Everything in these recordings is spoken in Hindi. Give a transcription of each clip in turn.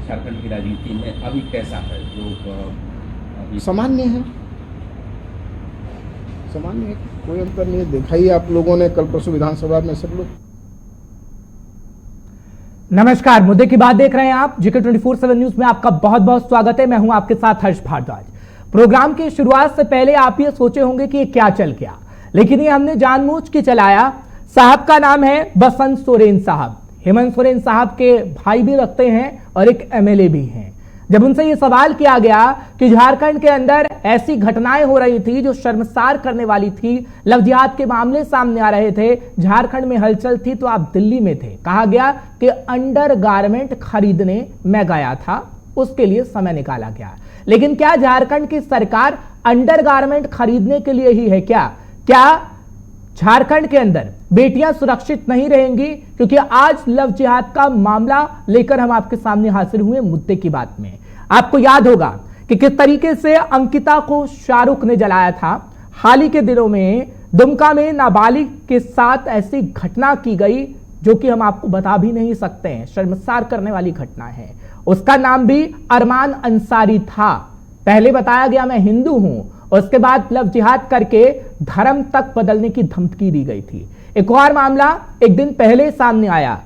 झारखंड की राजनीति में अभी कैसा है? लोग सामान्य है, सामान्य है, कोई अंतर नहीं है। देखा ही आप लोगों ने कल परसों विधानसभा में सब लोग। नमस्कार, मुद्दे की बात देख रहे हैं आप। जीके 24/7 न्यूज में आपका बहुत बहुत स्वागत है। मैं हूं आपके साथ हर्ष भारद्वाज। प्रोग्राम की शुरुआत से पहले आप ये सोचे होंगे कि ये क्या चल गया, लेकिन ये हमने जानबूझ के चलाया। साहब का नाम है बसंत सोरेन साहब। हेमंत सोरेन साहब के भाई भी लगते हैं और एक एमएलए भी हैं। जब उनसे ये सवाल किया गया कि झारखंड के अंदर ऐसी घटनाएं हो रही थी जो शर्मसार करने वाली थी, लव जिहाद के मामले सामने आ रहे थे, झारखंड में हलचल थी, तो आप दिल्ली में थे। कहा गया कि अंडरगारमेंट खरीदने मैं गया था, उसके लिए समय निकाला गया। लेकिन क्या झारखंड की सरकार अंडरगारमेंट खरीदने के लिए ही है क्या? झारखंड के अंदर बेटियां सुरक्षित नहीं रहेंगी? क्योंकि आज लव जिहाद का मामला लेकर हम आपके सामने हाजिर हुए मुद्दे की बात में। आपको याद होगा कि किस तरीके से अंकिता को शाहरुख ने जलाया था। हाल ही के दिनों में दुमका में नाबालिग के साथ ऐसी घटना की गई जो कि हम आपको बता भी नहीं सकते हैं, शर्मसार करने वाली घटना है। उसका नाम भी अरमान अंसारी था। पहले बताया गया मैं हिंदू हूं, उसके बाद लव जिहाद करके धर्म तक बदलने की धमकी दी गई थी। एक और मामला एक दिन पहले सामने आया,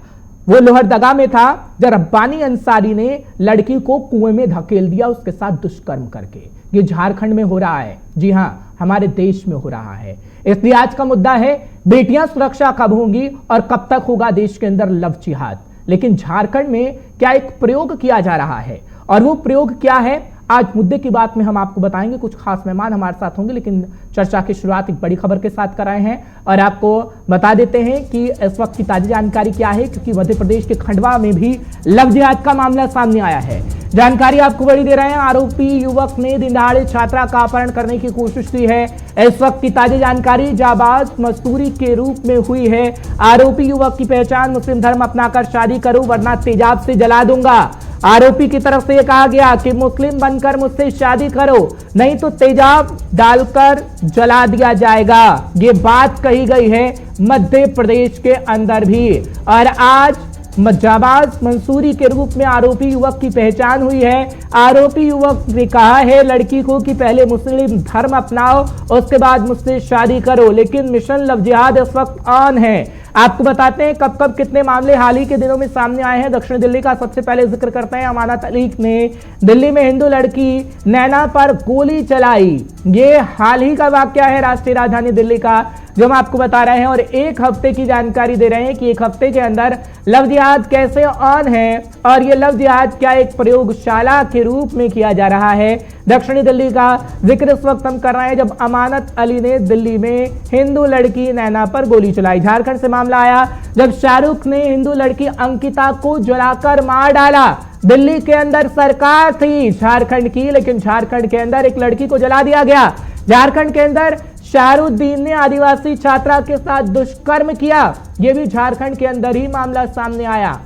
वो लोहरदगा में था, जब रब्बानी अंसारी ने लड़की को कुएं में धकेल दिया उसके साथ दुष्कर्म करके। ये झारखंड में हो रहा है, जी हां, हमारे देश में हो रहा है। इसलिए आज का मुद्दा है बेटियां सुरक्षा कब होंगी और कब तक होगा देश के अंदर लव जिहाद। लेकिन झारखंड में क्या एक प्रयोग किया जा रहा है, और वो प्रयोग क्या है आज मुद्दे की बात में हम आपको बताएंगे। कुछ खास मेहमान हमारे साथ होंगे, लेकिन चर्चा की शुरुआत एक बड़ी खबर के साथ कराए हैं और आपको बता देते हैं कि इस वक्त की ताजी जानकारी क्या है, क्योंकि मध्य प्रदेश के खंडवा में भी लव जिहाद का मामला सामने आया है। जानकारी आपको बड़ी दे रहे हैं। आरोपी युवक ने दिन दहाड़े छात्रा का अपहरण करने की कोशिश की है। इस वक्त की ताजी जानकारी जाबाज मजदूरी के रूप में हुई है। आरोपी युवक की पहचान मुस्लिम धर्म अपनाकर शादी करो वरना तेजाब से जला दूंगा। आरोपी की तरफ से यह कहा गया कि मुस्लिम बनकर मुझसे शादी करो, नहीं तो तेजाब डालकर जला दिया जाएगा। ये बात कही गई है मध्य प्रदेश के अंदर भी। और आज जाबाज मंसूरी के रूप में आरोपी युवक की पहचान हुई है। आरोपी युवक ने कहा है लड़की को कि पहले मुस्लिम धर्म अपनाओ, उसके बाद मुझसे शादी करो। लेकिन मिशन लव जिहाद इस वक्त ऑन है। आपको बताते हैं कब कब कितने मामले हाल ही के दिनों में सामने आए हैं। दक्षिण दिल्ली का सबसे पहले जिक्र करते हैं। अमानत अली ने दिल्ली में हिंदू लड़की नैना पर गोली चलाई। ये हाल ही का वाकया है राष्ट्रीय राजधानी दिल्ली का, जो हम आपको बता रहे हैं। और एक हफ्ते की जानकारी दे रहे हैं कि एक हफ्ते के अंदर लव जिहाद कैसे ऑन है और ये लव जिहाद क्या एक प्रयोगशाला के रूप में किया जा रहा है। दक्षिणी दिल्ली का जिक्र इस वक्त हम कर रहे हैं, जब अमानत अली ने दिल्ली में हिंदू लड़की नैना पर गोली चलाई। झारखंड से मामला आया जब शाहरुख ने हिंदू लड़की अंकिता को जलाकर मार डाला। दिल्ली के अंदर सरकार थी झारखंड की, लेकिन झारखंड के अंदर एक लड़की को जला दिया गया। झारखंड के अंदर शाहरुद्दीन ने आदिवासी छात्रा के साथ दुष्कर्म किया। यह भी झारखंड के अंदर ही मामला सामने आया,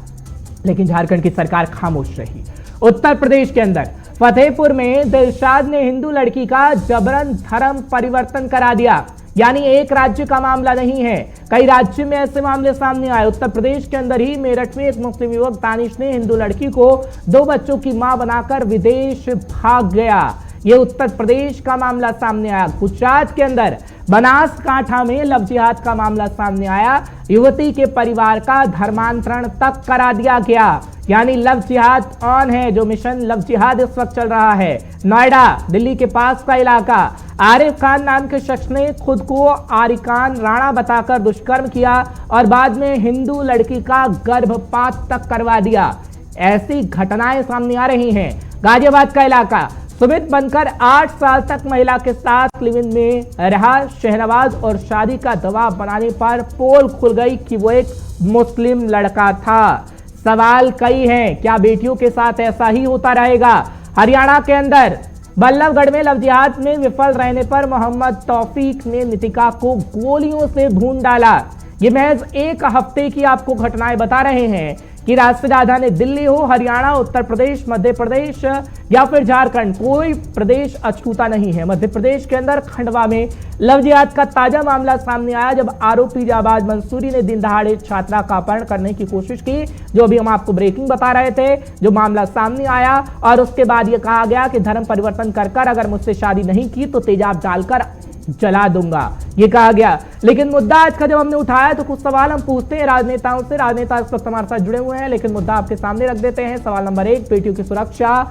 लेकिन झारखंड की सरकार खामोश रही। उत्तर प्रदेश के अंदर फतेहपुर में दिलशाद ने हिंदू लड़की का जबरन धर्म परिवर्तन करा दिया। यानी एक राज्य का मामला नहीं है, कई राज्य में ऐसे मामले सामने आए। उत्तर प्रदेश के अंदर ही मेरठ में एक मुस्लिम युवक दानिश ने हिंदू लड़की को 2 बच्चों की मां बनाकर विदेश भाग गया। ये उत्तर प्रदेश का मामला सामने आया। गुजरात के अंदर बनासकांठा में लव जिहाद का मामला सामने आया। युवती के परिवार का धर्मांतरण तक करा दिया गया। यानी लव जिहाद ऑन है, जो मिशन लव जिहाद इस वक्त चल रहा है। नोएडा दिल्ली के पास का इलाका, आरिफ खान नाम के शख्स ने खुद को आरिकान राणा बताकर दुष्कर्म किया और बाद में हिंदू लड़की का गर्भपात तक करवा दिया। ऐसी घटनाएं सामने आ रही हैं। गाजियाबाद का इलाका, सुमित बनकर 8 साल तक महिला के साथ लिव इन में रहा शहनवाज और शादी का दबाव बनाने पर पोल खुल गई कि वो एक मुस्लिम लड़का था। सवाल कई हैं, क्या बेटियों के साथ ऐसा ही होता रहेगा? हरियाणा के अंदर बल्लभगढ़ में लव जिहाद में विफल रहने पर मोहम्मद तौफीक ने नितिका को गोलियों से भून डाला। ये महज एक हफ्ते की आपको घटनाएं बता रहे हैं कि राष्ट्रीय राजधानी दिल्ली हो, हरियाणा, उत्तर प्रदेश, मध्य प्रदेश या फिर झारखंड, कोई प्रदेश अछूता नहीं है। मध्य प्रदेश के अंदर खंडवा में लव जिहाद का ताजा मामला सामने आया, जब आरोपी जाबाज मंसूरी ने दिन दहाड़े छात्रा का अपहरण करने की कोशिश की, जो अभी हम आपको ब्रेकिंग बता रहे थे, जो मामला सामने आया। और उसके बाद यह कहा गया कि धर्म परिवर्तन कर अगर मुझसे शादी नहीं की तो तेजाब डालकर जला दूंगा, ये कहा गया। लेकिन मुद्दा आज का जब हमने उठाया तो कुछ सवाल हम पूछते हैं राजनेताओं से। राजनेता इस वक्त हमारे साथ जुड़े हुए हैं, लेकिन मुद्दा आपके सामने रख देते हैं। सवाल नंबर 1, बेटियों की सुरक्षा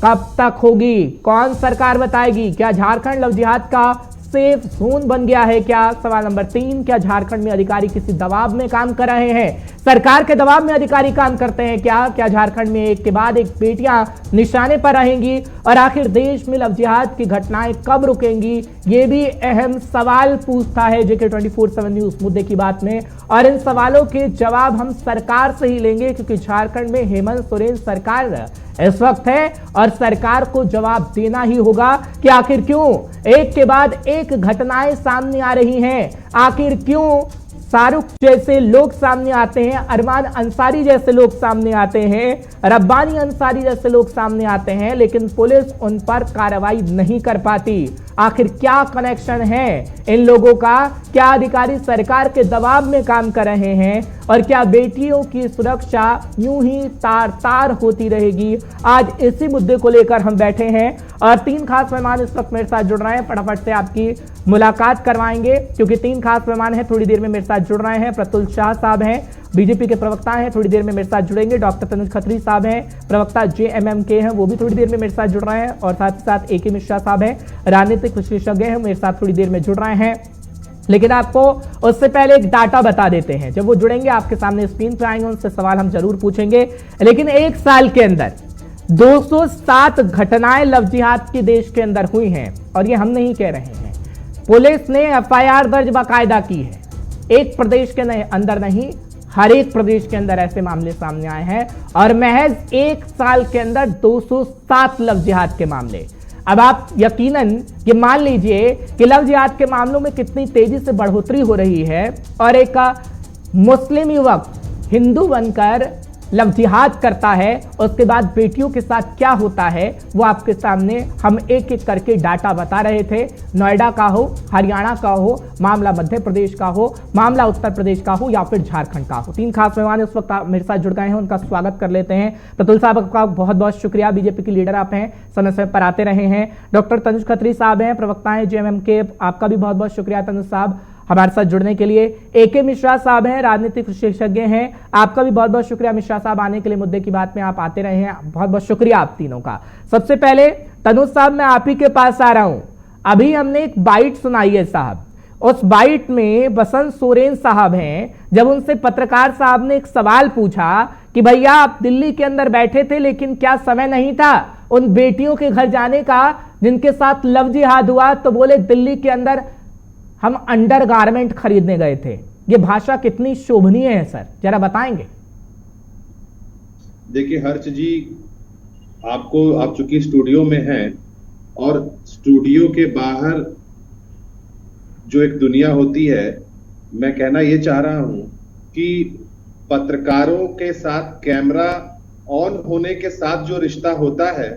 कब तक होगी, कौन सरकार बताएगी? क्या झारखंड लव जिहाद का सेफ जोन बन गया है क्या? सवाल नंबर 3, क्या झारखंड में अधिकारी किसी दबाव में काम कर रहे हैं? सरकार के दबाव में अधिकारी काम करते हैं क्या? क्या झारखंड में एक के बाद एक बेटियां निशाने पर रहेंगी? और आखिर देश में लव जिहाद की घटनाएं कब रुकेंगी? ये भी अहम सवाल पूछता है जेके 24/7 न्यूज मुद्दे की बात में। और इन सवालों के जवाब हम सरकार से ही लेंगे, क्योंकि झारखंड में हेमंत सोरेन सरकार इस वक्त है और सरकार को जवाब देना ही होगा कि आखिर क्यों एक के बाद एक घटनाएं सामने आ रही हैं। आखिर क्यों शाहरुख जैसे लोग सामने आते हैं, अरमान अंसारी जैसे लोग सामने आते हैं, रब्बानी अंसारी जैसे लोग सामने आते हैं, लेकिन पुलिस उन पर कार्रवाई नहीं कर पाती। आखिर क्या कनेक्शन है इन लोगों का? क्या अधिकारी सरकार के दबाव में काम कर रहे हैं? और क्या बेटियों की सुरक्षा यूं ही तार तार होती रहेगी? आज इसी मुद्दे को लेकर हम बैठे हैं और 3 खास मेहमान इस वक्त मेरे साथ जुड़ रहे हैं। फटाफट से आपकी मुलाकात करवाएंगे, क्योंकि 3 खास मेहमान हैं, थोड़ी देर में मेरे साथ जुड़ रहे हैं। प्रतुल शाह साहब हैं, बीजेपी के प्रवक्ता हैं, थोड़ी देर में मेरे साथ जुड़ेंगे। डॉक्टर तनुज खत्री साहब हैं, प्रवक्ता जेएमएम-के हैं, वो भी थोड़ी देर में मेरे साथ जुड़ रहे हैं। और साथ ही साथ एके मिश्रा साहब हैं, राजनीतिक विशेषज्ञ हैं, मेरे साथ थोड़ी देर में जुड़ रहे हैं। लेकिन आपको उससे पहले एक डाटा बता देते हैं, जब वो जुड़ेंगे आपके सामने स्क्रीन पर आएंगे, उनसे सवाल हम जरूर पूछेंगे। लेकिन एक साल के अंदर 207 घटनाएं लव जिहाद की देश के अंदर हुई हैं, और ये हम नहीं कह रहे हैं, पुलिस ने एफआईआर दर्ज बाकायदा की है। एक प्रदेश के अंदर नहीं, हर एक प्रदेश के अंदर ऐसे मामले सामने आए हैं, और महज एक साल के अंदर 207 लव जिहाद के मामले। अब आप यकीनन ये मान लीजिए कि लव जिहाद के मामलों में कितनी तेजी से बढ़ोतरी हो रही है, और एक मुस्लिम युवक हिंदू बनकर लव जिहाद करता है, उसके बाद बेटियों के साथ क्या होता है वो आपके सामने हम एक एक करके डाटा बता रहे थे। नोएडा का हो, हरियाणा का हो, मामला मध्य प्रदेश का हो, मामला उत्तर प्रदेश का हो, या फिर झारखंड का हो। 3 खास मेहमान इस वक्त मेरे साथ जुड़ गए हैं, उनका स्वागत कर लेते हैं। प्रतुल साहब का बहुत बहुत शुक्रिया, बीजेपी के लीडर आप हैं, समय समय पर आते रहे हैं। डॉक्टर तनुज खत्री साहब हैं, प्रवक्ता हैं जेएमएम-के, आपका भी बहुत बहुत शुक्रिया तनुज साहब हमारे साथ जुड़ने के लिए। एके मिश्रा साहब हैं, राजनीतिक विशेषज्ञ हैं, आपका भी बहुत बहुत शुक्रिया मिश्रा साहब आने के लिए, मुद्दे की बात में आप आते रहे हैं, बहुत बहुत शुक्रिया आप तीनों का। सबसे पहले तनुज साहब, मैं आप ही के पास आ रहा हूं। अभी हमने एक बाइट सुनाई है साहब, उस बाइट में बसंत सोरेन साहब हैं, जब उनसे पत्रकार साहब ने एक सवाल पूछा कि भैया आप दिल्ली के अंदर बैठे थे, लेकिन क्या समय नहीं था उन बेटियों के घर जाने का जिनके साथ लव जिहाद हुआ? तो बोले दिल्ली के अंदर हम अंडरगारमेंट खरीदने गए थे। ये भाषा कितनी शोभनीय है सर, जरा बताएंगे। देखिए हर्ष जी, आप चूंकि स्टूडियो में हैं, और स्टूडियो के बाहर जो एक दुनिया होती है, मैं कहना यह चाह रहा हूं कि पत्रकारों के साथ कैमरा ऑन होने के साथ जो रिश्ता होता है,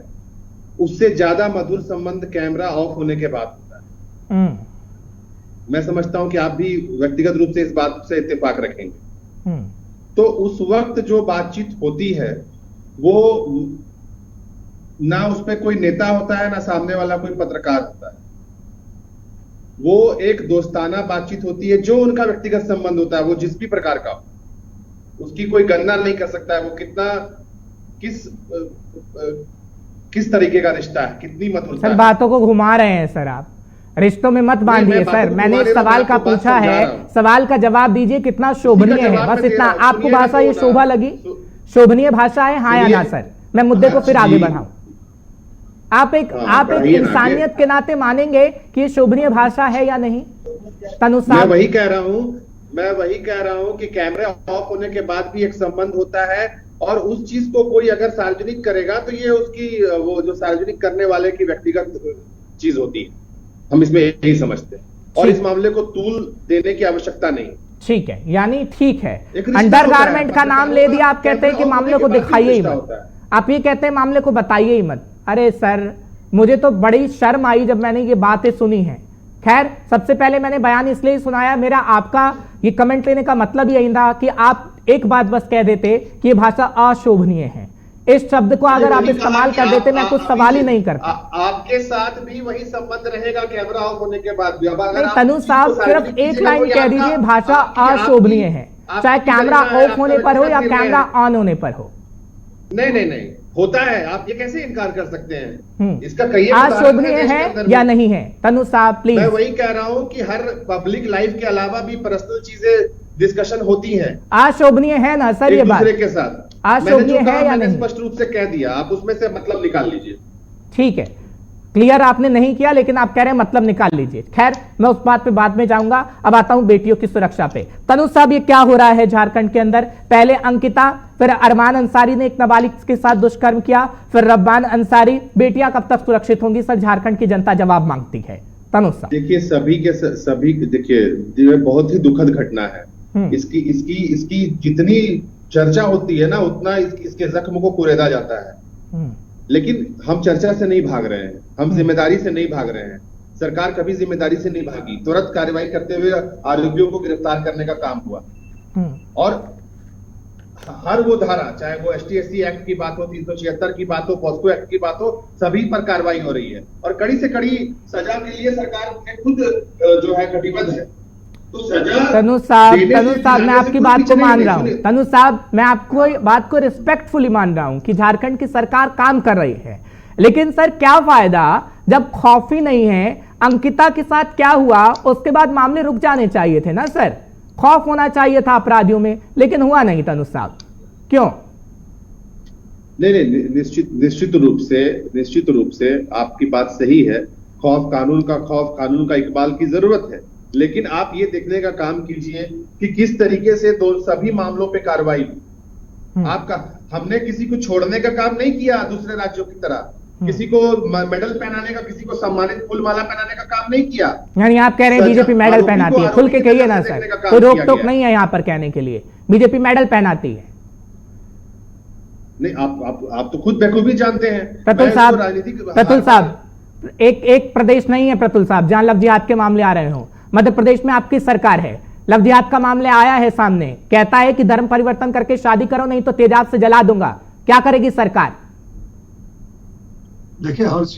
उससे ज्यादा मधुर संबंध कैमरा ऑफ होने के बाद होता है। मैं समझता हूं कि आप भी व्यक्तिगत रूप से इस बात से इत्तेफाक रखेंगे। तो उस वक्त जो बातचीत होती है, वो ना उस पर कोई नेता होता है, ना सामने वाला कोई पत्रकार होता है। वो एक दोस्ताना बातचीत होती है, जो उनका व्यक्तिगत संबंध होता है, वो जिस भी प्रकार का हो, उसकी कोई गणना नहीं कर सकता है वो कितना किस तरीके का रिश्ता है, कितनी मधुरता है। बातों को घुमा रहे हैं सर, आप रिश्तों में मत बांधिए सर। मैंने एक सवाल का पूछा है, सवाल का जवाब दीजिए, कितना शोभनीय है, बस इतना। आपको भाषा ये शोभा लगी, शोभनीय भाषा है, हाँ या ना सर? मैं मुद्दे को फिर आगे बढ़ाऊं। आप एक इंसानियत के नाते मानेंगे कि ये शोभनीय भाषा है या नहीं? तनु साहब, मैं वही कह रहा हूं कि कैमरे ऑफ होने के बाद भी एक संबंध होता है, और उस चीज को कोई अगर सार्वजनिक करेगा तो ये उसकी वो जो सार्वजनिक करने वाले की व्यक्तिगत चीज होती है। हम इसमें यही समझते हैं, और इस मामले को तूल देने की आवश्यकता नहीं। ठीक है, यानी ठीक है, एक रिश्ता अंडर होता है, गारमेंट का नाम ले दिया, आप कहते हैं कि कैमरा ऑन मामले होने को के बाद दिखाइए ही रिश्ता मत, होता है। आप ये कहते हैं मामले को बताइए ही मत। अरे सर, मुझे तो बड़ी शर्म आई जब मैंने ये बातें सुनी हैं। खैर, सबसे पहले मैंने बयान इसलिए ही सुनाया, मेरा आपका ये कमेंट लेने का मतलब यही था कि आप एक बात बस कह देते कि ये भाषा अशोभनीय है। इस शब्द को अगर आप इस्तेमाल कर देते, मैं कुछ सवाल ही नहीं करता। आपके साथ भी वही संबंध रहेगा कैमरा ऑफ होने के बाद भी। अब अगर नहीं, आप तनु इस चीज साहब को सिर्फ सार्वजनिक एक कीजिएगा, लाइन तो कह ये दीजिए, आपका- भाषा आपकी- अशोभनीय है, आपकी चाहे कैमरा गरिमा है, ऑफ होने आपका पर हो या व्यक्तिगत कैमरा निर्णय है। ऑन होने पर हो। नहीं, होता है। आप ये कैसे इनकार कर सकते हैं? इसका कई अशोभनीय है या नहीं है? तनु साहब प्लीज। मैं वही कह रहा हूं कि हर पब्लिक लाइफ के अलावा भी पर्सनल चीजें डिस्कशन होती हैं अशोभनीय है ना सर ये एक बात? दूसरे के साथ। अशोभनीय मैंने जो कहा, है या मैंने नहीं? स्पष्ट रूप से कह दिया, आप उसमें से मतलब निकाल लीजिए। ठीक है, क्लियर आपने नहीं किया, लेकिन आप कह रहे हैं मतलब निकाल लीजिए। खैर, मैं उस बात पे बाद में जाऊंगा। अब आता हूं बेटियों की सुरक्षा पे। तनु साहब, ये क्या हो रहा है झारखंड के अंदर? पहले अंकिता, फिर अरमान अंसारी ने एक नाबालिग के साथ दुष्कर्म किया, फिर रब्बान अंसारी। बेटियां कब तक सुरक्षित होंगी सर? झारखंड की जनता जवाब मांगती है। तनु साहब देखिए, सभी देखिए, ये बहुत ही दुखद घटना है। इसकी इसकी इसकी जितनी चर्चा होती है ना, उतना इसके जख्म को कुरेदा जाता है। लेकिन हम चर्चा से नहीं भाग रहे हैं, हम जिम्मेदारी से नहीं भाग रहे हैं। सरकार कभी जिम्मेदारी से नहीं भागी। तुरंत कार्रवाई करते हुए आरोपियों को गिरफ्तार करने का काम हुआ। और हर वो धारा, चाहे वो ST/SC एक्ट की बात हो, 376 की बात हो, पॉस्को एक्ट की बात हो, सभी पर कार्रवाई हो रही है। और कड़ी से कड़ी सजा के लिए सरकार खुद जो है कटिबद्ध है। तो सजा तनु साहब, मैं आपकी बात को मान रहा हूं। तनु साहब, मैं आपको बात को रिस्पेक्टफुली मान रहा हूं कि झारखंड की सरकार काम कर रही है, लेकिन सर क्या फायदा जब खौफ ही नहीं है? अंकिता के साथ क्या हुआ, उसके बाद मामले रुक जाने चाहिए थे ना सर? खौफ होना चाहिए था अपराधियों में, लेकिन हुआ नहीं। तनु साहब क्यों? नहीं, निश्चित रूप से आपकी बात सही है। खौफ कानून का इकबाल की जरूरत है। लेकिन आप ये देखने का काम कीजिए कि किस तरीके से सभी मामलों पे कार्रवाई हुई। हमने किसी को छोड़ने का काम नहीं किया दूसरे राज्यों की तरह, किसी को मेडल पहनाने का, किसी को सम्मानित फूलमाला पहनाने का काम नहीं किया। यानी आप कह रहे हैं बीजेपी मेडल पहनाती है? खुल के कहिए ना सर, कोई रोक टोक नहीं है यहाँ पर कहने के लिए। बीजेपी मेडल पहनाती है? नहीं, आप तो खुद बखूबी जानते हैं। प्रतुल साहब, एक प्रदेश नहीं है प्रतुल साहब जहां लव जिहाद के मामले आ रहे हो। मध्य प्रदेश में आपकी सरकार है, लव जिहाद का मामले आया है सामने, कहता है कि धर्म परिवर्तन करके शादी करो, नहीं तो तेजाब से जला दूंगा। क्या करेगी सरकार? देखिए हर्ष,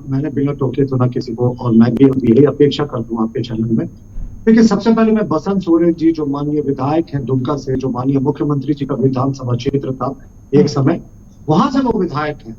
मैंने बिना टोके तो ना किसी को, और मैं भी यही अपेक्षा करता हूँ आपके चैनल में। देखिए, सबसे पहले मैं बसंत सोरेन जी, जो माननीय विधायक हैं दुमका से, जो माननीय मुख्यमंत्री जी का विधानसभा क्षेत्र था एक समय, वहां से वो विधायक हैं,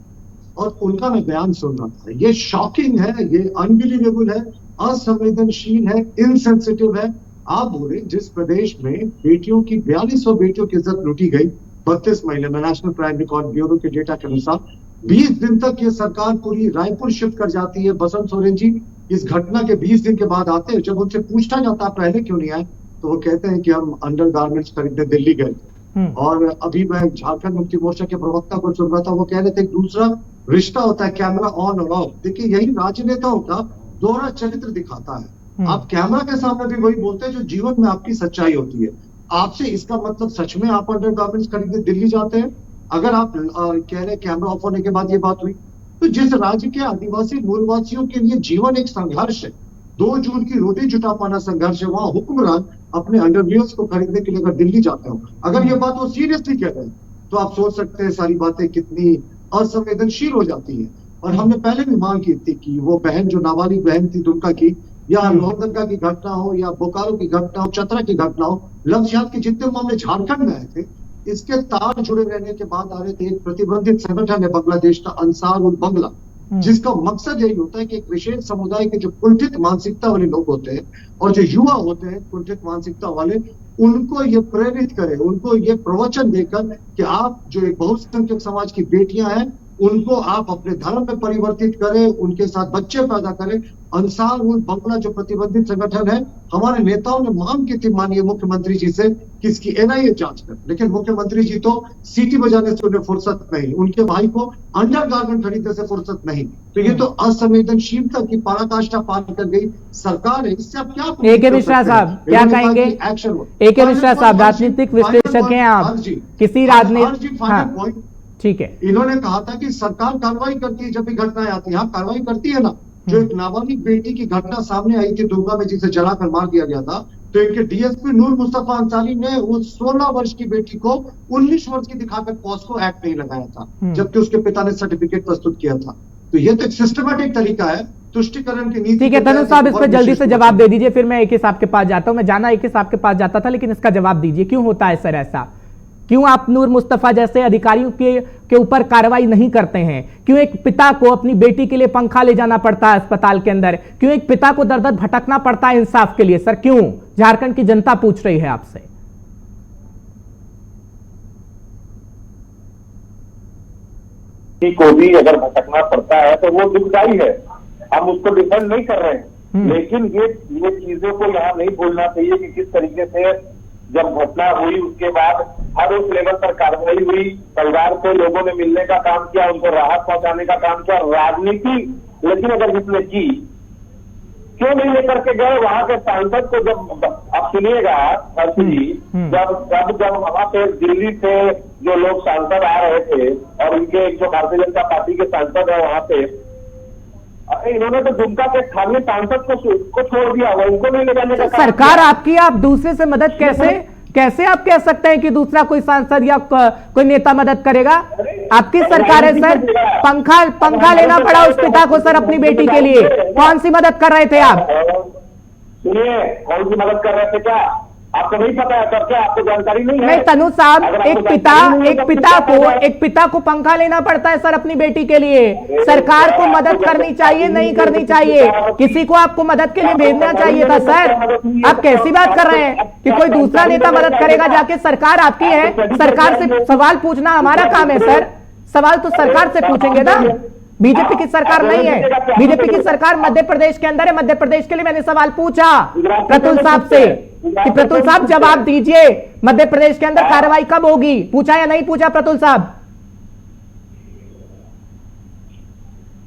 और उनका मैं बयान सुन रहा था। ये शॉकिंग है, ये अनबिलीवेबल है, असंवेदनशील है, इनसेंसिटिव है। आप बोले जिस प्रदेश में बेटियों की 4200 बेटियों की इज्जत लूटी गई 32 महीने में, नेशनल क्राइम रिकॉर्ड ब्यूरो के डेटा के अनुसार 20 दिन तक ये सरकार पूरी रायपुर शिफ्ट कर जाती है। बसंत सोरेन जी इस घटना के 20 दिन के बाद आते हैं। जब उनसे पूछा जाता है पहले क्यों नहीं आए, तो वो कहते हैं कि हम अंडर गारमेंट्स खरीदने दिल्ली गए। और अभी मैं झारखंड मुक्ति मोर्चा के प्रवक्ता को सुन रहा था, वो कह रहे थे एक दूसरा रिश्ता होता है कैमरा ऑन और ऑफ। देखिए, यही राजनेताओं का दोहरा चरित्र दिखाता है। आप कैमरा के सामने भी वही बोलते हैं जो जीवन में आपकी सच्चाई होती है। आपसे इसका मतलब सच में आप अंडर गारमेंट्स खरीदने दिल्ली जाते हैं? अगर आप कह रहे कैमरा ऑफ होने के बाद ये बात हुई, तो जिस राज्य के आदिवासी मूलवासियों के लिए जीवन एक संघर्ष है, 2 जून की रोटी जुटा पाना संघर्ष है, वहां हुक्मरान अपने अंडरवियर्स को खरीदने के लिए अगर दिल्ली जाते हो, अगर ये बात वो सीरियसली कह रहे हैं, तो आप सोच सकते हैं सारी बातें कितनी असंवेदनशील हो जाती है। और हमने पहले भी मांग की थी कि वो बहन, जो नाबालिग बहन थी दुमका की, या लोहरदगा की घटना हो, या बोकारो की घटना हो, चतरा की घटना हो, लव जिहाद के जितने मामले झारखंड में आए थे, इसके तार जुड़े रहने के बाद आ रहे थे। एक प्रतिबंधित संगठन है बांग्लादेश का, अंसार उल बंगला, जिसका मकसद यही होता है कि एक विशेष समुदाय के जो कुंठित मानसिकता वाले लोग होते हैं, और जो युवा होते हैं कुंठित मानसिकता वाले, उनको ये प्रेरित करे, उनको ये प्रवचन देकर कि आप जो एक बहुसंख्यक समाज की बेटियां हैं, उनको आप अपने धर्म में परिवर्तित करें, उनके साथ बच्चे पैदा करें। अंसार उल बांग्ला जो प्रतिबंधित संगठन है, हमारे नेताओं ने मांग की थी माननीय मुख्यमंत्री जी से कि इसकी एनआईए जांच कर, लेकिन मुख्यमंत्री जी तो सीटी बजाने से उन्हें फुर्सत नहीं, उनके भाई को अंडरगारमेंट खरीदने से फुर्सत नहीं। तो ये तो असंवेदनशीलता की पराकाष्ठा पार कर गई सरकार है। इससे आप क्या ए.के. मिश्रा साहब क्या कहेंगे? ए.के. मिश्रा साहब राजनीतिक विश्लेषक हैं आप, किसी राजनीतिक, हाँ ठीक है, इन्होंने कहा था कि सरकार कार्रवाई करती है जब भी घटनाएं आती है। हाँ कार्रवाई करती है ना। जो एक नाबालिग बेटी की घटना सामने आई थी दुमका में, जिसे जलाकर मार दिया गया था, तो इनके डीएसपी नूर मुस्तफा अंसारी ने उस 16 वर्ष की बेटी को 19 वर्ष की दिखाकर पॉस्को एक्ट नहीं लगाया था, जबकि उसके पिता ने सर्टिफिकेट प्रस्तुत किया था। तो ये तो एक सिस्टमेटिक तरीका है तुष्टिकरण की नीति। ठीक है तनु साहब, इस पर जल्दी से जवाब दे दीजिए, फिर मैं ए.के. साहब के पास जाता हूं। मैं जाना ए.के. साहब के पास जाता था, लेकिन इसका जवाब दीजिए, क्यों होता है सर ऐसा? क्यों आप नूर मुस्तफा जैसे अधिकारियों के ऊपर कार्रवाई नहीं करते हैं? क्यों एक पिता को अपनी बेटी के लिए पंखा ले जाना पड़ता है अस्पताल के अंदर? क्यों एक पिता को दर दर भटकना पड़ता है इंसाफ के लिए? सर क्यों? झारखंड की जनता पूछ रही है आपसे। को भी अगर भटकना पड़ता है तो वो दुखदाई है, हम उसको डिफेंड नहीं कर रहे हैं, लेकिन ये चीजों को यहाँ नहीं भूलना चाहिए कि किस तरीके से जब घटना हुई उसके बाद हर उस लेवल पर कार्रवाई हुई, परिवार को लोगों ने मिलने का काम किया, उनको राहत पहुंचाने का काम किया, राजनीति लेकिन अगर जिसने की क्यों नहीं लेकर के गए वहां के सांसद को? जब आप सुनिएगा हर्ष जी, जब वहां पे दिल्ली से जो लोग सांसद आ रहे थे और उनके जो भारतीय जनता पार्टी के सांसद है वहां पे, अरे इन्होंने तो दुमका के स्थानीय सांसद को छोड़ दिया, उनको नहीं ले जाने का। सरकार आपकी, आप दूसरे से मदद कैसे आप कह सकते हैं कि दूसरा कोई सांसद या कोई नेता मदद करेगा? आपकी सरकार है सर। पंखा लेना पड़ा उस पिता को सर अपनी बेटी के लिए, कौन सी मदद कर रहे थे आप? सुनिए, कौन सी मदद कर रहे थे क्या आपको नहीं पता है? सर क्या आपको जानकारी नहीं है? नहीं तनु साहब, एक पिता को पंखा लेना पड़ता है सर अपनी बेटी के लिए। सरकार को मदद करनी चाहिए, नहीं करनी चाहिए? किसी को आपको मदद के लिए भेजना चाहिए था सर। आप कैसी बात कर रहे हैं कि कोई दूसरा नेता मदद करेगा जाके? सरकार आपकी है, सरकार से सवाल पूछना हमारा काम है सर। सवाल तो सरकार से पूछेंगे ना, बीजेपी की सरकार नहीं है। बीजेपी की सरकार मध्य प्रदेश के अंदर है। मध्य प्रदेश के लिए मैंने सवाल पूछा प्रतुल साहब से कि प्रतुल साहब जवाब दीजिए, मध्य प्रदेश के अंदर कार्रवाई कब होगी? पूछा या नहीं पूछा प्रतुल साहब?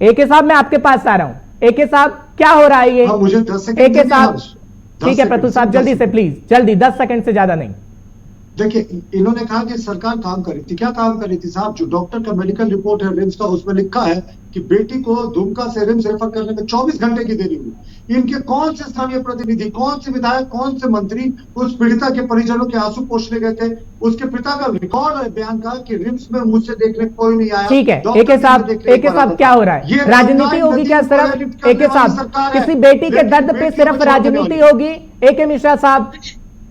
ए.के. साहब मैं आपके पास आ रहा हूं। ए.के. साहब क्या हो रहा है ये? ए.के. साहब ठीक है, प्रतुल साहब जल्दी से प्लीज, जल्दी 10 सेकंड से ज्यादा नहीं। देखिए, इन्होंने कहा कि सरकार काम कर रही थी। क्या काम कर रही थी साहब? जो डॉक्टर का मेडिकल रिपोर्ट है रिम्स का, उसमें लिखा है कि बेटी को दुमका से रिम्स रेफर करने में 24 घंटे की देरी हुई। इनके कौन से स्थानीय प्रतिनिधि, कौन से विधायक, कौन से मंत्री उस पीड़िता के परिजनों के आंसू पोंछने गए थे? उसके पिता का रिकॉर्ड है बयान का कि रिम्स में मुझसे देखने कोई नहीं आया। ठीक है ए.के. साहब क्या हो रहा है? राजनीति होगी क्या सिर्फ? ए.के. साहब किसी बेटी के दर्द पे सिर्फ राजनीति होगी? ए.के. मिश्रा साहब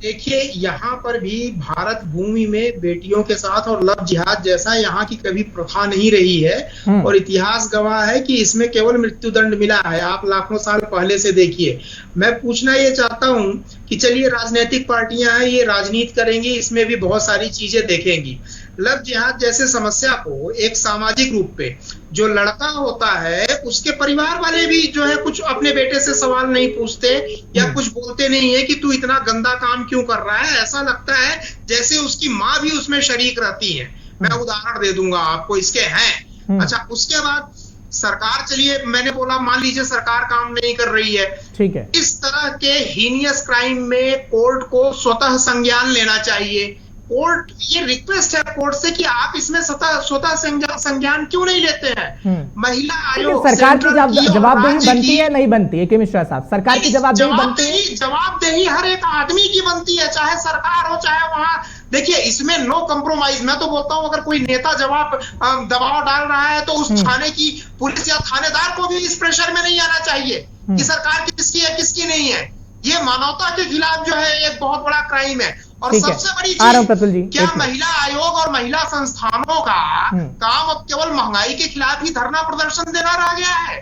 देखिए, यहाँ पर भी भारत भूमि में बेटियों के साथ और लव जिहाद जैसा यहाँ की कभी प्रथा नहीं रही है, और इतिहास गवाह है कि इसमें केवल मृत्युदंड मिला है। आप लाखों साल पहले से देखिए। मैं पूछना ये चाहता हूँ कि चलिए राजनीतिक पार्टियां हैं, ये राजनीति करेंगी, इसमें भी बहुत सारी चीजें देखेंगी। लव जिहाद जैसे समस्या को एक सामाजिक रूप पे जो लड़का होता है उसके परिवार वाले भी जो है कुछ अपने बेटे से सवाल नहीं पूछते या कुछ बोलते नहीं है कि तू इतना गंदा काम क्यों कर रहा है। ऐसा लगता है जैसे उसकी माँ भी उसमें शरीक रहती है। मैं उदाहरण दे दूंगा आपको, इसके हैं। अच्छा, उसके बाद सरकार, चलिए मैंने बोला मान लीजिए सरकार काम नहीं कर रही है, ठीक है, इस तरह के हीनियस क्राइम में कोर्ट को स्वतः संज्ञान लेना चाहिए। कोर्ट, ये रिक्वेस्ट है कोर्ट से कि आप इसमें स्वतः संज्ञान क्यों नहीं लेते हैं? महिला आयोग, सरकार की जवाबदेही बनती है नहीं बनती है? के मिश्रा साहब, सरकार की जवाबदेही बनती है? जवाबदेही हर एक आदमी की बनती है, चाहे सरकार हो चाहे वहां। देखिए, इसमें नो कंप्रोमाइज। मैं तो बोलता हूं अगर कोई नेता दबाव डाल रहा है तो उस थाने की पुलिस या थानेदार को भी इस प्रेशर में नहीं आना चाहिए कि सरकार किसकी है किसकी नहीं है। ये मानवता के खिलाफ जो है एक बहुत बड़ा क्राइम है। और ठीक है, सबसे बड़ी आ रहा हूं प्रतुल जी, चीज, क्या महिला आयोग और महिला संस्थानों का काम अब केवल महंगाई के खिलाफ ही धरना प्रदर्शन देना रह गया है?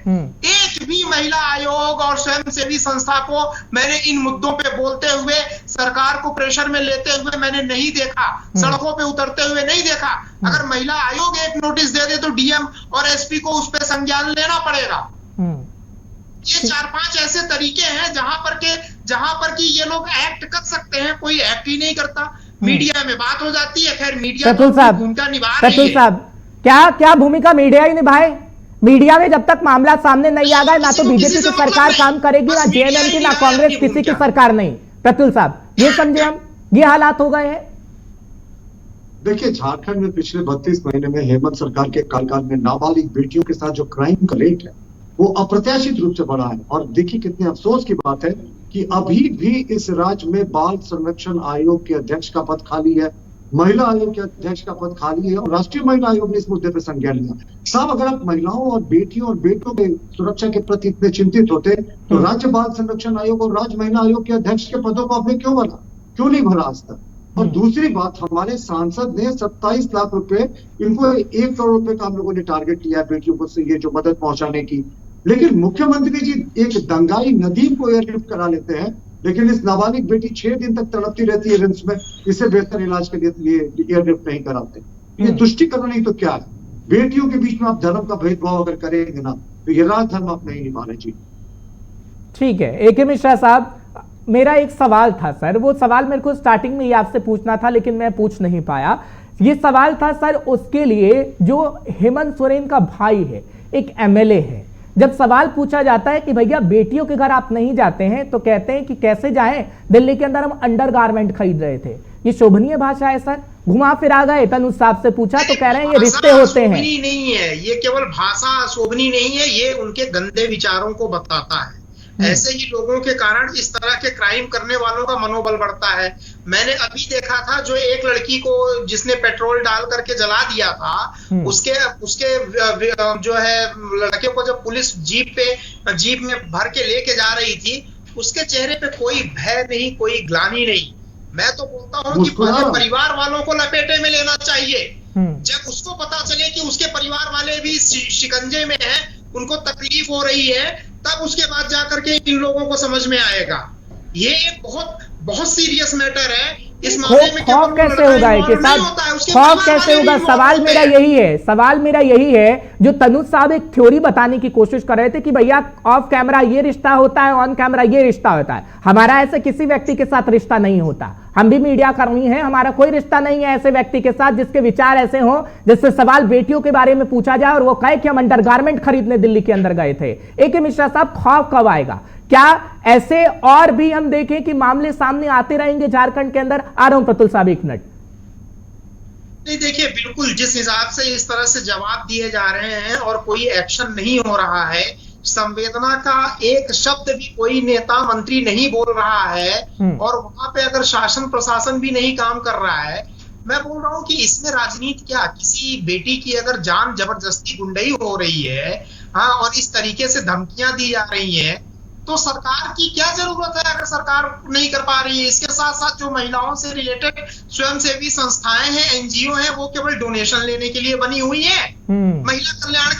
एक भी महिला आयोग और स्वयंसेवी संस्था को मैंने इन मुद्दों पे बोलते हुए, सरकार को प्रेशर में लेते हुए मैंने नहीं देखा, सड़कों पे उतरते हुए नहीं देखा। अगर महिला आयोग एक नोटिस दे दे तो डीएम और एसपी को उस पर संज्ञान लेना पड़ेगा। ये 4-5 ऐसे तरीके हैं जहां पर कि ये लोग एक्ट कर सकते हैं, कोई एक्ट ही नहीं करता। मीडिया में बात हो जाती है, खैर मीडिया तो भूमिका निभा रही है। प्रतुल साहब, क्या भूमिका मीडिया ही निभाए? मीडिया में जब तक मामला सामने नहीं आ गया, ना तो बीजेपी की सरकार काम करेगी, ना जेएमएम की, ना कांग्रेस, किसी की सरकार नहीं। प्रतुल साहब, ये समझे हम, ये हालात हो गए हैं। देखिए, झारखंड में पिछले 32 महीने में हेमंत सरकार के कार्यकाल में नाबालिग बेटियों के साथ जो क्राइम का रेट है वो अप्रत्याशित रूप से बढ़ा है। और देखिए कितने अफसोस की बात है कि अभी भी इस राज्य में बाल संरक्षण आयोग के अध्यक्ष का पद खाली है, महिला आयोग के अध्यक्ष का पद खाली है, और राष्ट्रीय महिला आयोग ने इस मुद्दे पर संज्ञान लिया। साहब, अगर आप महिलाओं और बेटियों और बेटों के सुरक्षा के प्रति इतने चिंतित होते तो राज्य बाल संरक्षण आयोग और राज्य महिला आयोग के अध्यक्ष के पदों को आपने क्यों नहीं भरा आज तक? और दूसरी बात, हमारे सांसद ने 27 लाख रुपए, इनको 1 करोड़ रुपए का हम लोगों ने टारगेट लिया बेटियों को से ये जो मदद पहुंचाने की, लेकिन मुख्यमंत्री जी एक दंगाई नदीम को एयरलिफ्ट करा लेते हैं, लेकिन इस नाबालिग बेटी 6 दिन तक तड़पती रहती है रिम्स में, इससे बेहतर इलाज के लिए एयरलिफ्ट नहीं कराते। ये तुष्टिकरण नहीं तो क्या है? बेटियों के बीच में आप धर्म का भेदभाव अगर करेंगे ना तो ये राजधर्म आप नहीं निभा रहे। जी ठीक है, ए के मिश्रा साहब, मेरा एक सवाल था सर, वो सवाल मेरे को स्टार्टिंग में ही आपसे पूछना था लेकिन मैं पूछ नहीं पाया। ये सवाल था सर उसके लिए जो हेमंत सोरेन का भाई है, एक एमएलए है। जब सवाल पूछा जाता है कि भैया बेटियों के घर आप नहीं जाते हैं, तो कहते हैं कि कैसे जाएं, दिल्ली के अंदर हम अंडरगारमेंट खरीद रहे थे। ये शोभनीय भाषा है सर? घुमा फिरा गए, तनुज साहब से पूछा तो कह रहे हैं ये रिश्ते होते हैं। नहीं है, ये केवल भाषा शोभनी नहीं है, ये उनके गंदे विचारों को बताता है। ऐसे ही लोगों के कारण इस तरह के क्राइम करने वालों का मनोबल बढ़ता है। मैंने अभी देखा था जो एक लड़की को जिसने पेट्रोल डाल करके जला दिया था, उसके जो है लड़के को जब पुलिस जीप में भर के लेके जा रही थी, उसके चेहरे पे कोई भय नहीं, कोई ग्लानि नहीं। मैं तो बोलता हूँ कि पहले परिवार वालों को लपेटे में लेना चाहिए। जब उसको पता चले कि उसके परिवार वाले भी शिकंजे में हैं, उनको तकलीफ हो रही है, तब उसके बाद जाकर के इन लोगों को समझ में आएगा। ये एक बहुत सीरियस मैटर है। इस मामले में खौफ कैसे होगा के साथ, खौफ कैसे होगा? सवाल मेरा यही है जो तनुज साहब एक थ्योरी बताने की कोशिश कर रहे थे कि भैया ऑफ कैमरा ये रिश्ता होता है, ऑन कैमरा ये रिश्ता होता है। हमारा ऐसे किसी व्यक्ति के साथ रिश्ता नहीं होता, हम भी मीडिया कर्मी हैं, हमारा कोई रिश्ता नहीं है ऐसे व्यक्ति के साथ जिसके विचार ऐसे हों, जिससे सवाल बेटियों के बारे में पूछा जाए और वो कहे कि हम अंडरगारमेंट खरीदने दिल्ली के अंदर गए थे। ए के मिश्रा साहब, खौफ कब आएगा? क्या ऐसे और भी हम देखें कि मामले सामने आते रहेंगे झारखंड के अंदर? आ रहा हूं प्रतुल साहब, एक मिनट। नहीं, देखिए, बिल्कुल जिस हिसाब से इस तरह से जवाब दिए जा रहे हैं और कोई एक्शन नहीं हो रहा है, संवेदना का एक शब्द भी कोई नेता मंत्री नहीं बोल रहा है, और वहां पे अगर शासन प्रशासन भी नहीं काम कर रहा है, मैं बोल रहा हूं कि इसमें राजनीति क्या? किसी बेटी की अगर जान जबरदस्ती गुंडई हो रही है, हाँ, और इस तरीके से धमकियां दी जा रही है, तो सरकार की क्या जरूरत है अगर सरकार नहीं कर पा रही है? इसके साथ साथ जो महिलाओं से रिलेटेड स्वयंसेवी संस्थाएं हैं, एनजीओ हैं, वो केवल डोनेशन लेने के लिए बनी हुई है। महिला कल्याण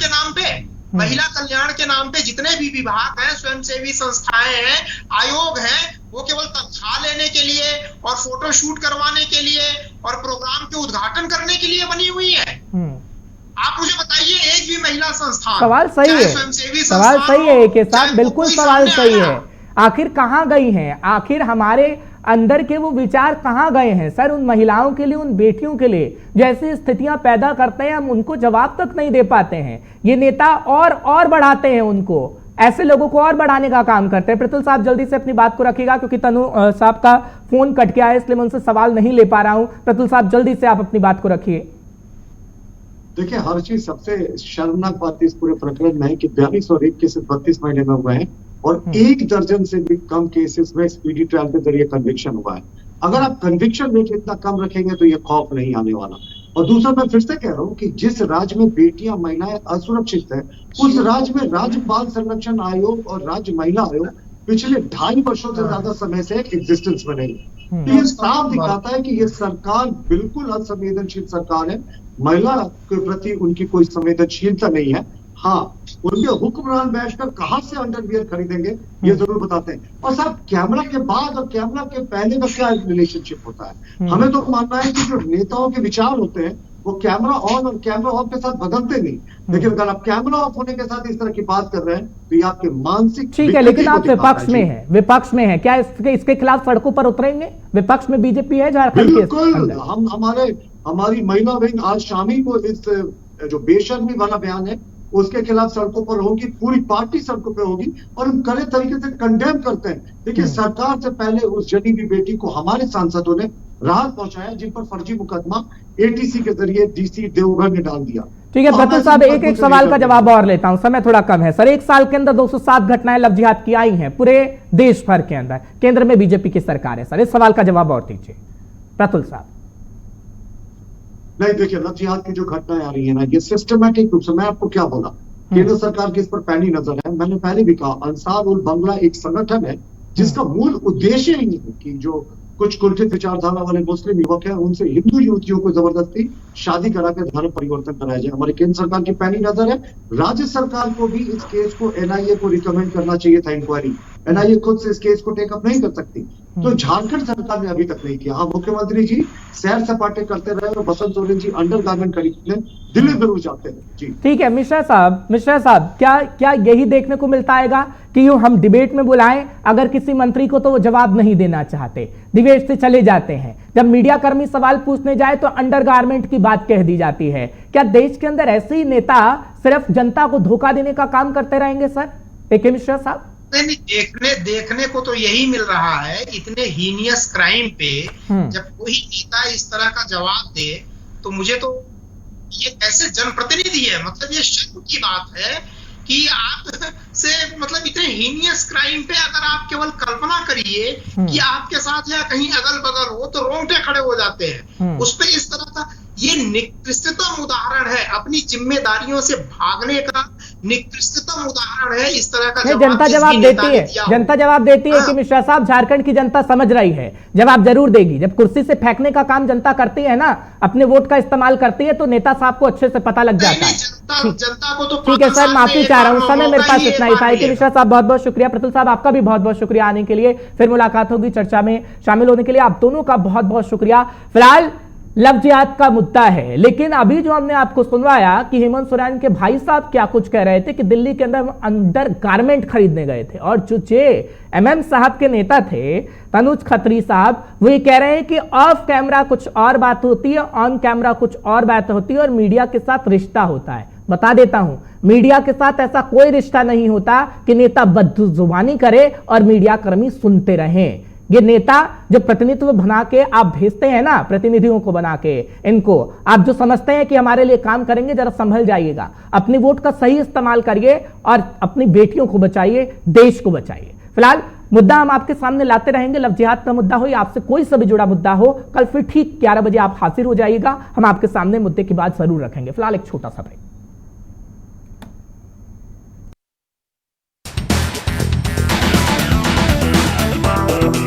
के नाम पे जितने भी विभाग हैं, स्वयंसेवी संस्थाएं हैं, आयोग हैं, वो केवल तनख्वाह लेने के लिए और फोटो शूट करवाने के लिए और प्रोग्राम के उद्घाटन करने के लिए बनी हुई है। आप मुझे बताइए, एक भी महिला संस्थान, सवाल सही है के साथ, बिल्कुल सवाल सही है। आखिर कहां गई हैं? आखिर हमारे अंदर के वो विचार कहां गए हैं सर? उन महिलाओं के लिए, उन बेटियों के लिए जैसी स्थितियां पैदा करते हैं, हम उनको जवाब तक नहीं दे पाते हैं। ये नेता और बढ़ाते हैं उनको, ऐसे लोगों को और बढ़ाने का काम करते हैं। प्रतुल साहब जल्दी से अपनी बात को रखिएगा क्योंकि तनु साहब का फोन कट गया है, इसलिए मैं उनसे सवाल नहीं ले पा रहा हूं। प्रतुल साहब जल्दी से आप अपनी बात को रखिए। देखिए, हर चीज सबसे शर्मनाक बात इस पूरे प्रकरण में है कि 42 और 1 केसेस 32 महीने में हुए हैं और 1 दर्जन से भी कम केसेस में स्पीडी ट्रायल के जरिए कन्विक्शन हुआ है। अगर आप कन्विक्शन रेट इतना कम रखेंगे तो ये खौफ नहीं आने वाला। और दूसरा, मैं फिर से कह रहा हूँ कि जिस राज्य में बेटियां, महिलाएं असुरक्षित है, उस राज्य में राज्य बाल संरक्षण आयोग और राज्य महिला आयोग पिछले 2.5 वर्षों से ज्यादा समय से एग्जिस्टेंस में नहीं है। तो ये साफ दिखाता है कि ये सरकार बिल्कुल असंवेदनशील सरकार है। महिला के प्रति उनकी कोई संवेदनशीलता नहीं है। हाँ, उनके हुक्मरान बैठकर कहां से अंडरवियर खरीदेंगे ये जरूर बताते हैं। और साहब, कैमरा के बाद और कैमरा के पहले का क्या रिलेशनशिप होता है? हमें तो मानना है कि जो नेताओं के विचार होते हैं वो कैमरा ऑन और कैमरा ऑफ के साथ बदलते नहीं, लेकिन अगर आप कैमरा ऑफ होने के साथ इस तरह की बात कर रहे हैं तो ये आपके मानसिक, ठीक है, लेकिन आप विपक्ष में है क्या? इसके खिलाफ सड़कों पर उतरेंगे? विपक्ष में बीजेपी है झारखंड के? बिल्कुल, हम हमारी महिला विंग आज शामी को इस जो बेशर्मी वाला बयान है उसके खिलाफ सड़कों पर होगी, पूरी पार्टी सड़कों पर होगी और हम कड़े तरीके से कंडेम करते हैं। देखिए, सरकार से पहले उस जनी हुई बेटी को हमारे सांसदों ने राहत पहुंचाया, जिन पर फर्जी मुकदमा एटीसी के जरिए डीसी देवघर ने डाल दिया। ठीक है प्रतुल साहब, एक सवाल का जवाब और लेता हूं, समय थोड़ा कम है सर। एक साल के अंदर 207 घटनाएं लव जिहाद की आई हैं पूरे देश भर के अंदर, केंद्र में बीजेपी की सरकार है सर, इस सवाल का जवाब और दीजिए प्रतुल साहब। नहीं, देखिए, लव जिहाद की जो घटनाएं आ रही है ना, ये सिस्टमैटिक रूप से, मैं आपको क्या बोला, केंद्र सरकार की इस पर पैनी नजर है। मैंने पहले भी कहा, अंसार उल बंगला एक संगठन है जिसका मूल उद्देश्य ही नहीं कि जो कुछ कुंठित विचारधारा वाले मुस्लिम युवक हैं उनसे हिंदू युवतियों को जबरदस्ती शादी कराकर धर्म परिवर्तन कराया जाए। हमारे केंद्र सरकार की पैनी नजर है। राज्य सरकार को भी इस केस को एनआईए को रिकमेंड करना चाहिए था इंक्वायरी। एनआईए खुद से इस केस को टेकअप नहीं कर सकती, तो झारखंड सरकार ने अभी तक नहीं किया। हाँ, मुख्यमंत्री जी सैर सपाटे करते रहे और बसंत सोरेन जी अंडरगारमेंट खरीदने दिल्ली जरूर जाते हैं। जी ठीक है, मिश्रा साहब, क्या यही देखने को मिलता है कि यूं हम डिबेट में बुलाएं, अगर किसी मंत्री को तो वो जवाब नहीं देना चाहते, डिबेट से चले जाते हैं, जब मीडिया कर्मी सवाल पूछने जाए तो अंडरगारमेंट की बात कह दी जाती है। क्या देश के अंदर ऐसे ही नेता सिर्फ जनता को धोखा देने का काम करते रहेंगे सर? देखिए मिश्रा साहब, नहीं, देखने को तो यही मिल रहा है। इतने हीनियस क्राइम पे जब कोई नेता इस तरह का जवाब दे तो मुझे तो ये कैसे जनप्रतिनिधि है, मतलब ये शर्म की बात है कि आप से मतलब इतने हीनियस क्राइम पे अगर आप केवल कल्पना करिए कि आपके साथ या कहीं अगल बगल हो तो रोंगटे खड़े हो जाते हैं। उस पे इस तरह का ये निकृष्टतम उदाहरण है, अपनी जिम्मेदारियों से भागने का निकृष्टतम उदाहरण है। इस तरह का जनता जवाब देती है कि मिश्रा साहब, झारखंड की जनता समझ रही है, जवाब जरूर देगी। जब कुर्सी से फेंकने का काम जनता करती है ना, अपने वोट का इस्तेमाल करती है, तो नेता साहब को अच्छे से पता लग जाता है। जनता को तो ठीक है सर, माफी चाह रहा हूँ, समय मेरे पास इतना ही था। मिश्रा साहब बहुत बहुत शुक्रिया, प्रतुल साहब आपका भी बहुत बहुत शुक्रिया आने के लिए। फिर मुलाकात होगी, चर्चा में शामिल होने के लिए आप दोनों का बहुत बहुत शुक्रिया। फिलहाल लव जिहाद का मुद्दा है, लेकिन अभी जो हमने आपको सुनवाया कि हेमंत सोरेन के भाई साहब क्या कुछ कह रहे थे कि दिल्ली के अंदर अंडर गारमेंट खरीदने गए थे, और जो एमएम साहब के नेता थे तनुज खत्री साहब, वो ये कह रहे हैं कि ऑफ कैमरा कुछ और बात होती है, ऑन कैमरा कुछ और बात होती है और मीडिया के साथ रिश्ता होता है। बता देता हूं, मीडिया के साथ ऐसा कोई रिश्ता नहीं होता कि नेता बदजुबानी करे और मीडिया कर्मी सुनते रहें। ये नेता जो प्रतिनिधित्व बना के आप भेजते हैं ना, प्रतिनिधियों को बना के, इनको आप जो समझते हैं कि हमारे लिए काम करेंगे, जरा संभल जाइएगा। अपनी वोट का सही इस्तेमाल करिए और अपनी बेटियों को बचाइए, देश को बचाइए। फिलहाल मुद्दा हम आपके सामने लाते रहेंगे, लव जिहाद का मुद्दा हो या आपसे कोई सा भी जुड़ा मुद्दा हो, कल फिर ठीक 11 बजे आप हाजिर हो जाइएगा, हम आपके सामने मुद्दे की बात जरूर रखेंगे। फिलहाल एक छोटा सा ब्रेक।